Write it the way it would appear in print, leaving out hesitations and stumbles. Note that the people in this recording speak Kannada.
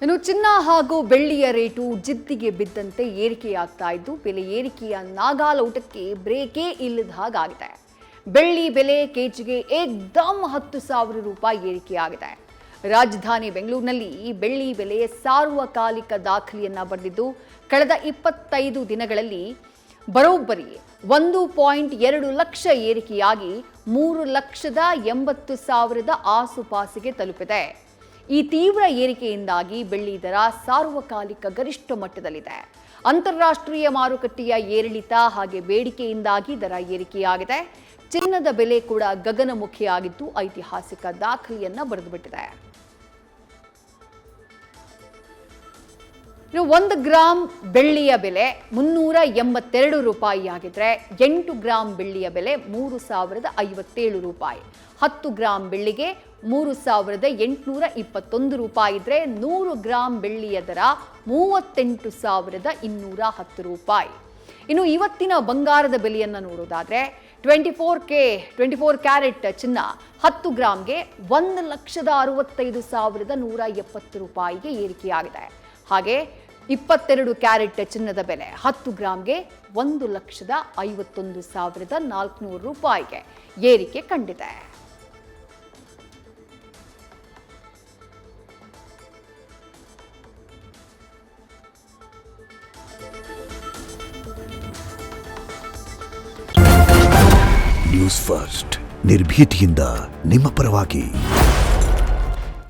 ಇನ್ನು ಚಿನ್ನ ಹಾಗೂ ಬೆಳ್ಳಿಯ ರೇಟು ಜಿದ್ದಿಗೆ ಬಿದ್ದಂತೆ ಏರಿಕೆಯಾಗ್ತಾ ಇದ್ದು ಬೆಲೆ ಏರಿಕೆಯ ನಾಗಾಲೋಟಕ್ಕೆ ಬ್ರೇಕೇ ಇಲ್ಲದ ಹಾಗಾಗಿದೆ. ಬೆಳ್ಳಿ ಬೆಲೆ ಕೆಜಿಗೆ ಏಕ್ದಮ್ 10,000 ರೂಪಾಯಿ ಏರಿಕೆಯಾಗಿದೆ. ರಾಜಧಾನಿ ಬೆಂಗಳೂರಿನಲ್ಲಿ ಬೆಳ್ಳಿ ಬೆಲೆ ಸಾರ್ವಕಾಲಿಕ ದಾಖಲೆಯನ್ನ ಬರೆದಿದ್ದು ಕಳೆದ 25 ದಿನಗಳಲ್ಲಿ ಬರೋಬ್ಬರಿ 1.2 ಲಕ್ಷ ಏರಿಕೆಯಾಗಿ 3,80,000 ಆಸುಪಾಸಿಗೆ ತಲುಪಿದೆ. ಈ ತೀವ್ರ ಏರಿಕೆಯಿಂದಾಗಿ ಬೆಳ್ಳಿ ದರ ಸಾರ್ವಕಾಲಿಕ ಗರಿಷ್ಠ ಮಟ್ಟದಲ್ಲಿದೆ. ಅಂತಾರಾಷ್ಟ್ರೀಯ ಮಾರುಕಟ್ಟೆಯ ಏರಿಳಿತ ಹಾಗೆ ಬೇಡಿಕೆಯಿಂದಾಗಿ ದರ ಏರಿಕೆಯಾಗಿದೆ. ಚಿನ್ನದ ಬೆಲೆ ಕೂಡ ಗಗನಮುಖಿಯಾಗಿದ್ದು ಐತಿಹಾಸಿಕ ದಾಖಲೆಯನ್ನ ಬರೆದುಬಿಟ್ಟಿದೆ. 1 ಗ್ರಾಂ ಬೆಳ್ಳಿಯ ಬೆಲೆ 382 ರೂಪಾಯಿ ಆಗಿದ್ರೆ 8 ಗ್ರಾಂ ಬೆಳ್ಳಿಯ ಬೆಲೆ 3,057 ರೂಪಾಯಿ. 10 ಗ್ರಾಂ ಬೆಳ್ಳಿಗೆ 3,821 ರೂಪಾಯಿ ಇದ್ರೆ 100 ಗ್ರಾಂ ಬೆಳ್ಳಿಯ ದರ 38,210 ರೂಪಾಯಿ. ಇನ್ನು ಇವತ್ತಿನ ಬಂಗಾರದ ಬೆಲೆಯನ್ನು ನೋಡೋದಾದ್ರೆ 24 ಕ್ಯಾರೆಟ್ ಚಿನ್ನ 10 ಗ್ರಾಂಗೆ 1,65,170 ರೂಪಾಯಿಗೆ ಏರಿಕೆಯಾಗಿದೆ. ಹಾಗೆ 22 ಕ್ಯಾರೆಟ್ ಚಿನ್ನದ ಬೆಲೆ 10 ಗ್ರಾಂಗೆ 1,51,400 ರೂಪಾಯಿಗೆ ಏರಿಕೆ ಕಂಡಿದೆ. ನ್ಯೂಸ್ ಫಸ್ಟ್ ನಿರ್ಭೀತಿಯಿಂದ ನಿಮ್ಮ ಪರವಾಗಿ.